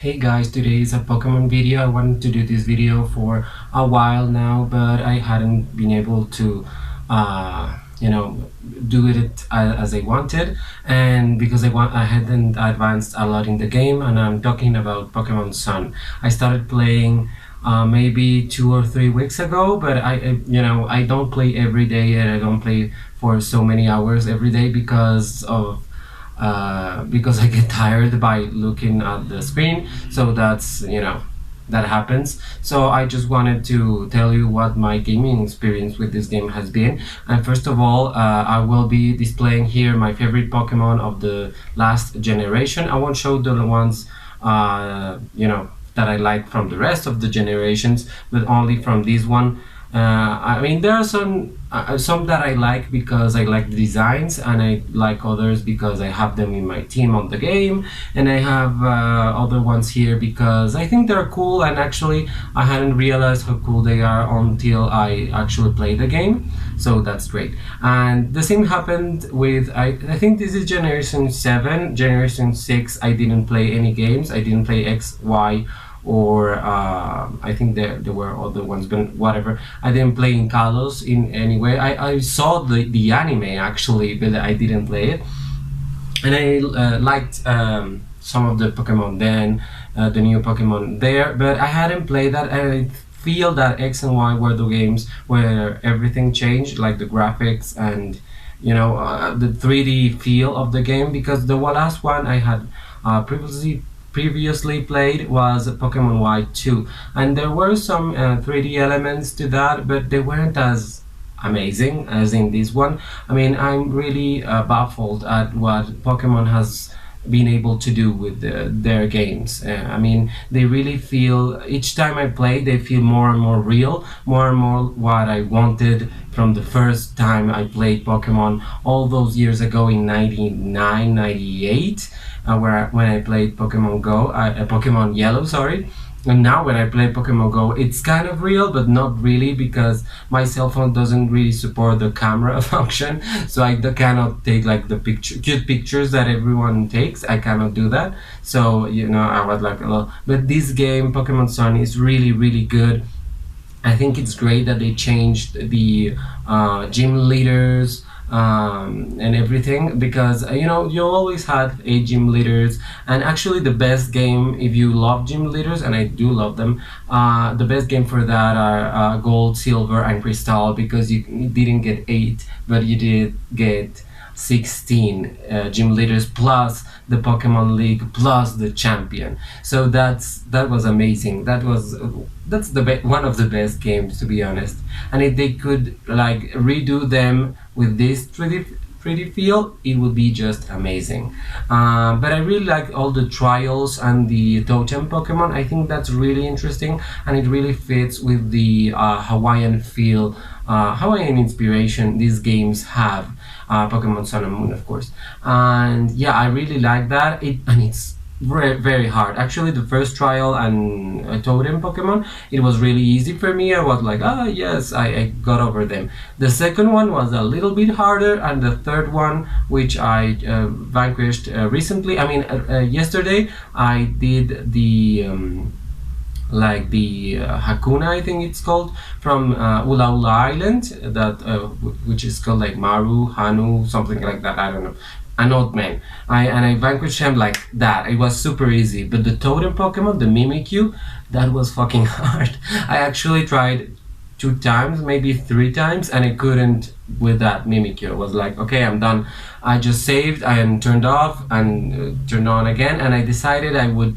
Hey guys, today is a Pokemon video. I wanted to do this video for a while now, but I hadn't been able to, do it as I wanted, and because I hadn't advanced a lot in the game, and I'm talking about Pokemon Sun. I started playing maybe 2 or 3 weeks ago, but I don't play every day, and I don't play for so many hours every day because I get tired by looking at the screen. So that happens. So I just wanted to tell you what my gaming experience with this game has been. And first of all, I will be displaying here my favorite Pokemon of the last generation. I won't show the ones that I like from the rest of the generations, but only from this one. I mean, there are some that I like because I like the designs, and I like others because I have them in my team on the game, and I have other ones here because I think they're cool, and actually I hadn't realized how cool they are until I actually played the game. So that's great. And the same happened with I think this is generation 7. Generation 6 I didn't play any games. I didn't play X, Y, or I think there were other ones, but whatever. I didn't play in Kalos in any way. I saw the anime actually, but I didn't play it. And I liked some of the Pokemon then, the new Pokemon there, but I hadn't played that, and I feel that X and Y were the games where everything changed, like the graphics and the 3D feel of the game, because the last one I had previously played was Pokemon Y2, and there were some 3D elements to that, but they weren't as amazing as in this one. I mean, I'm really baffled at what Pokemon has been able to do with their games. I mean, they really feel, each time I play, they feel more and more real, more and more what I wanted from the first time I played Pokemon all those years ago in 99, 98, when I played Pokemon Go, Pokemon Yellow, sorry. And now when I play Pokemon Go, it's kind of real, but not really, because my cell phone doesn't really support the camera function. So I cannot take like the cute pictures that everyone takes. I cannot do that. So, I was like, oh. But this game, Pokemon Sun, is really, really good. I think it's great that they changed the gym leaders, and everything, because you always had 8 gym leaders, and actually the best game, if you love gym leaders, and I do love them, the best game for that are gold, silver, and crystal, because you didn't get 8, but you did get 16 gym leaders plus the Pokemon League plus the champion. So that was amazing. That's one of the best games, to be honest. And if they could like redo them with this 3D feel, it would be just amazing. But I really like all the trials and the totem Pokemon. I think that's really interesting, and it really fits with the Hawaiian feel, Hawaiian inspiration these games have. Pokemon Sun and Moon, of course. And yeah, I really like that. It's very, very hard. Actually, the first trial and totem Pokemon, it was really easy for me. I was like, yes, I got over them. The second one was a little bit harder, and the third one, which I vanquished recently. I mean, yesterday I did the Hakuna, I think it's called, from Ula Ula Island, that which is called like Maru, Hanu, something like that. I don't know. An old man. I vanquished him like that. It was super easy. But the totem Pokemon, the Mimikyu, that was fucking hard. I actually tried 2 times, maybe 3 times, and I couldn't with that Mimikyu. I was like, okay, I'm done. I just saved and turned off and turned on again, and I decided I would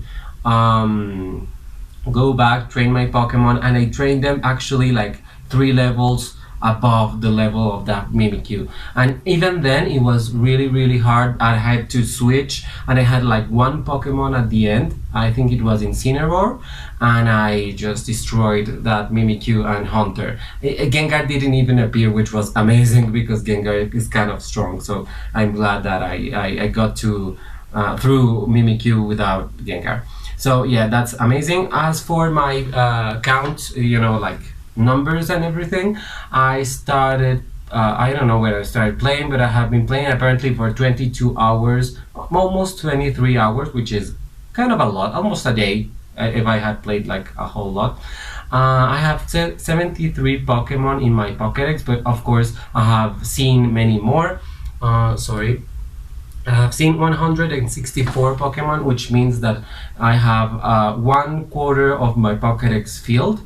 go back, train my Pokemon, and I trained them actually like 3 levels above the level of that Mimikyu. And even then, it was really, really hard. I had to switch, and I had like 1 Pokemon at the end. I think it was Incineroar, and I just destroyed that Mimikyu and Haunter. Gengar didn't even appear, which was amazing because Gengar is kind of strong. So I'm glad that I got to through Mimikyu without Gengar. So yeah, that's amazing. As for my count, like numbers and everything, I started, I don't know when I started playing, but I have been playing apparently for 22 hours, almost 23 hours, which is kind of a lot, almost a day, if I had played like a whole lot. I have 73 Pokemon in my Pokédex, but of course I have seen many more. Sorry. I have seen 164 Pokemon, which means that I have one quarter of my Pokédex filled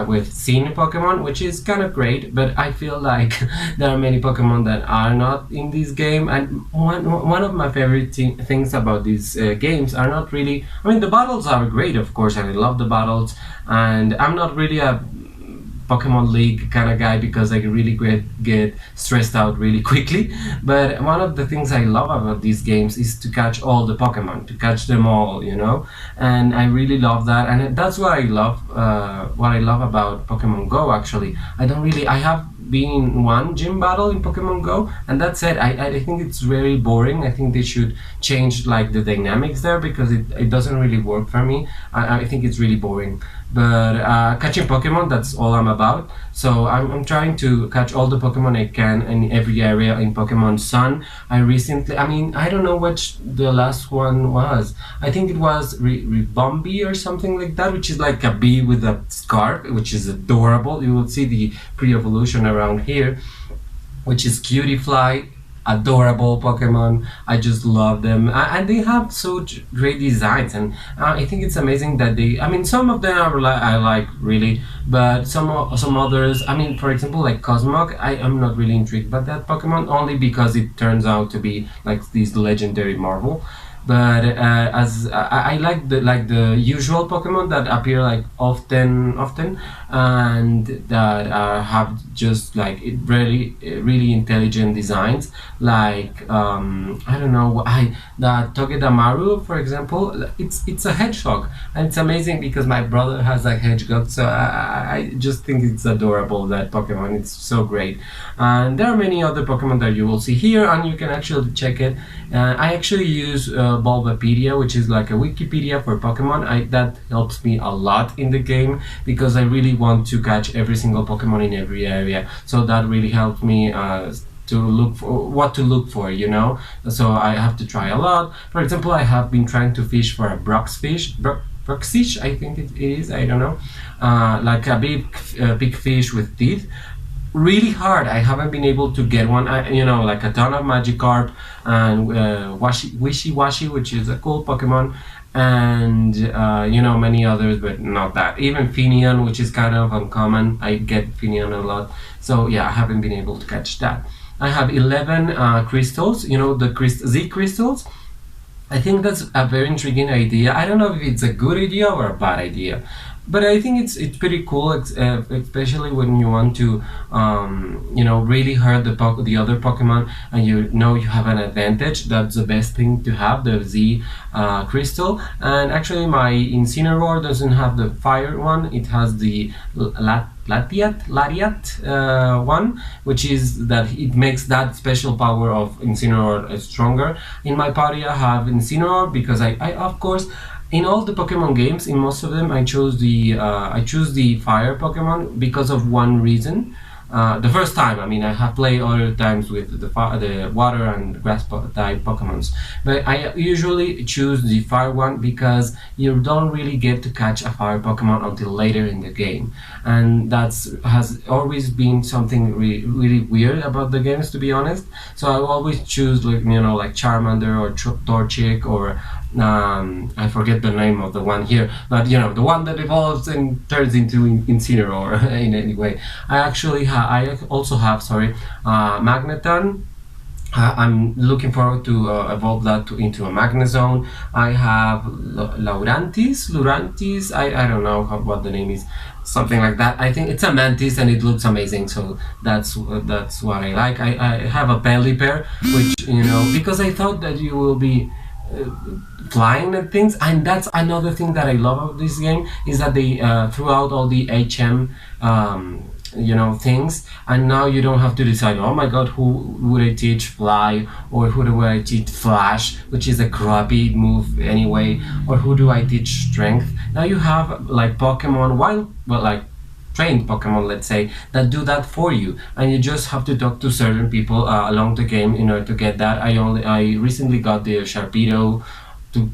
with seen Pokemon, which is kind of great. But I feel like there are many Pokemon that are not in this game. And one of my favorite things about these games are not really. I mean, the battles are great, of course, and I love the battles. And I'm not really a Pokemon League kind of guy because I really get stressed out really quickly. But one of the things I love about these games is to catch all the Pokemon, to catch them all, you know. And I really love that, and that's what I love. What I love about Pokemon Go. Actually, I have been in one gym battle in Pokemon Go, and that's it. I think it's very boring. I think they should change like the dynamics there because it doesn't really work for me. I think it's really boring. But catching Pokemon, that's all I'm about. So I'm trying to catch all the Pokemon I can in every area in Pokemon Sun. I mean, I don't know which the last one was. I think it was Ribombi or something like that, which is like a bee with a scarf, which is adorable. You will see the pre-evolution around here, which is Cutie adorable Pokemon. I just love them, and they have such great designs. And I think it's amazing that I mean, some of them I like really, but some others. I mean, for example, like Cosmog, I am not really intrigued by that Pokemon only because it turns out to be like this legendary Marvel. But as I like the usual Pokemon that appear like often, and that have just like really intelligent designs. Like I don't know, the Togedemaru, for example, it's a hedgehog, and it's amazing because my brother has a hedgehog, so I just think it's adorable, that Pokemon. It's so great, and there are many other Pokemon that you will see here, and you can actually check it. I actually use Bulbapedia, which is like a Wikipedia for Pokemon. That helps me a lot in the game because I really want to catch every single Pokemon in every area. So that really helps me to look for what to look for, you know. So I have to try a lot. For example, I have been trying to fish for a Broxfish, I think it is. I don't know, like a big fish with teeth. Really hard. I haven't been able to get one. Like a ton of Magikarp and Wishy-Washy, which is a cool Pokemon, and many others, but not that. Even Finion, which is kind of uncommon. I get Finion a lot, so yeah, I haven't been able to catch that. I have 11 crystals. The Z crystals. I think that's a very intriguing idea. I don't know if it's a good idea or a bad idea, but I think it's pretty cool, especially when you want to really hurt the other Pokemon, and you have an advantage. That's the best thing to have, the Z crystal. And actually my Incineroar doesn't have the fire one. It has the Lariat one, which is that it makes that special power of Incineroar stronger. In my party I have Incineroar because I of course, in all the Pokemon games, in most of them, I choose the fire Pokemon because of one reason. The first time, I mean, I have played other times with the water and grass type Pokemons, but I usually choose the fire one because you don't really get to catch a fire Pokemon until later in the game, and has always been something really weird about the games, to be honest. So I always choose like Charmander or Torchic or I forget the name of the one here, but the one that evolves and turns into Incineroar in any way. I also have Magneton. I'm looking forward to evolve that into a Magnezone. I have Lurantis. I don't know what the name is, something like that. I think it's a Mantis and it looks amazing, so that's what I like. I have a Pelipper, which because I thought that you will be flying and things, and that's another thing that I love about this game, is that they threw out all the HM things, and now you don't have to decide, oh my god, who would I teach Fly, or who do I teach Flash, which is a crappy move anyway, or who do I teach Strength. Now you have like Pokemon, like trained Pokemon, let's say, that do that for you, and you just have to talk to certain people along the game in order to get that. I recently got the Sharpedo to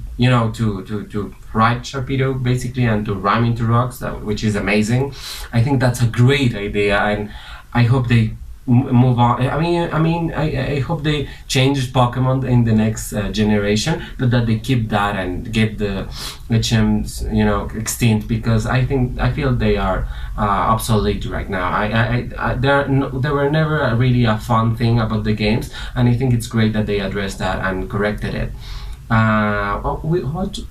ride Sharpedo basically and to ram into rocks, which is amazing. I think that's a great idea, and I hope they move on. I hope they change Pokemon in the next generation, but that they keep that and get the HMs, extinct, because I feel they are obsolete right now. They were never really a fun thing about the games, and I think it's great that they addressed that and corrected it. What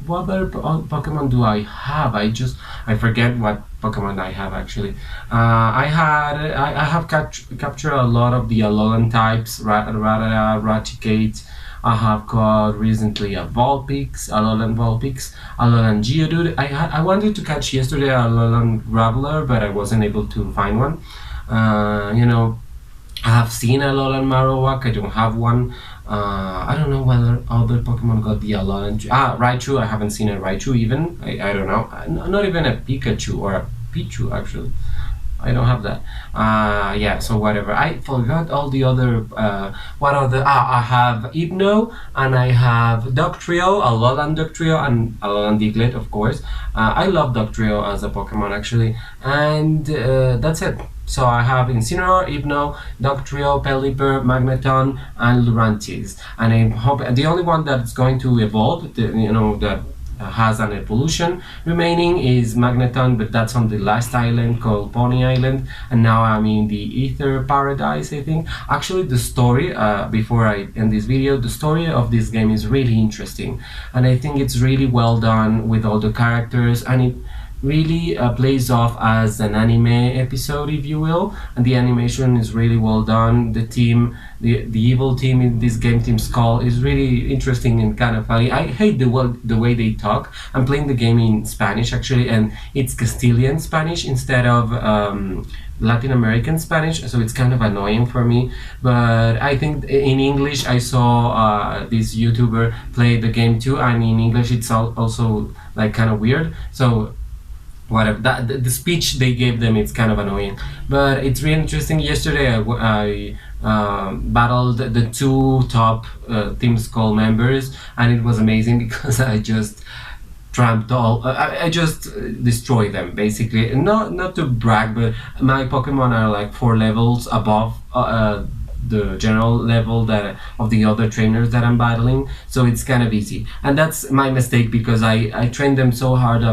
other Pokemon do I have? I forget what Pokemon I have actually. I have captured a lot of the Alolan types, Rattata, Raticate. I have caught recently a Alolan Vulpix, Alolan Geodude. I wanted to catch yesterday a Alolan Graveler, but I wasn't able to find one. I have seen a Alolan Marowak. I don't have one. I don't know whether other Pokemon got the Alolan. Raichu. I haven't seen a Raichu even. I don't know. Not even a Pikachu or a Pichu actually. I don't have that. Yeah, so whatever. I forgot all the other. What other? I have Hypno, and I have Dugtrio, Alolan Dugtrio, and Alolan Diglett, of course. I love Dugtrio as a Pokemon actually, and that's it. So I have Incineroar, Hypno, Dugtrio, Pelipper, Magneton, and Lurantis. And I hope the only one that's going to evolve, that has an evolution remaining, is Magneton, but that's on the last island called Pony Island, and now I'm in the Ether Paradise, I think. Actually, the story, before I end this video, the story of this game is really interesting, and I think it's really well done with all the characters, and it really plays off as an anime episode, if you will, and the animation is really well done. The team, the evil team in this game, Team Skull, is really interesting and kind of funny. I hate the way they talk. I'm playing the game in Spanish actually, and it's Castilian Spanish instead of Latin American Spanish, so it's kind of annoying for me. But I think in English, I saw this YouTuber play the game too, and in English it's also like kind of weird. So whatever, the speech they gave them, it's kind of annoying, but it's really interesting. Yesterday I battled the two top Team Skull members, and it was amazing because I just I just destroy them basically. Not to brag, but my Pokemon are like 4 levels above the general level of the other trainers that I'm battling, so it's kind of easy, and that's my mistake because I trained them so hard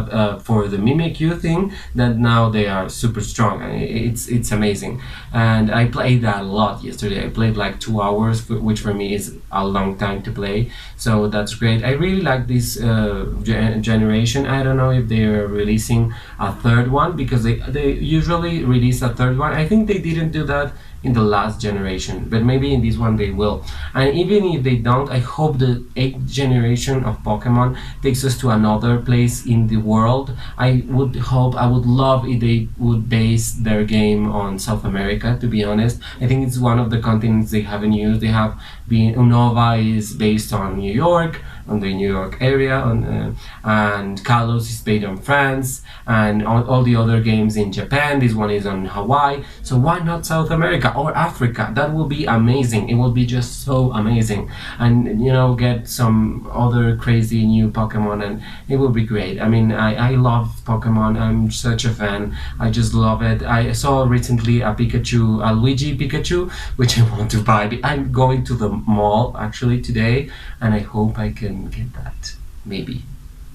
for the Mimikyu thing that now they are super strong, and it's amazing. And I played that a lot yesterday. I played like 2 hours, which for me is a long time to play, so that's great. I really like this generation. I don't know if they're releasing a third one, because they usually release a third one. I think they didn't do that in the last generation, but maybe in this one they will. And even if they don't, I hope the 8th generation of Pokemon takes us to another place in the world. I would love if they would base their game on South America, to be honest. I think it's one of the continents they haven't used. They have been, Unova is based on New York, on the New York area, and Kalos is based on France, and all the other games in Japan. This one is on Hawaii, so why not South America or Africa? That will be amazing. It will be just so amazing, and get some other crazy new Pokemon, and it will be great. I mean, I love Pokemon. I'm such a fan. I just love it. I saw recently a Luigi Pikachu, which I want to buy. I'm going to the mall actually today, and I hope I can get that. Maybe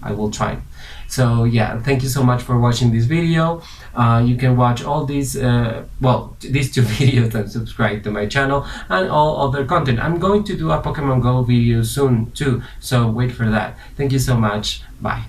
I will try. So yeah, thank you so much for watching this video. You can watch all these these 2 videos and subscribe to my channel and all other content. I'm going to do a Pokemon Go video soon too, so wait for that. Thank you so much. Bye.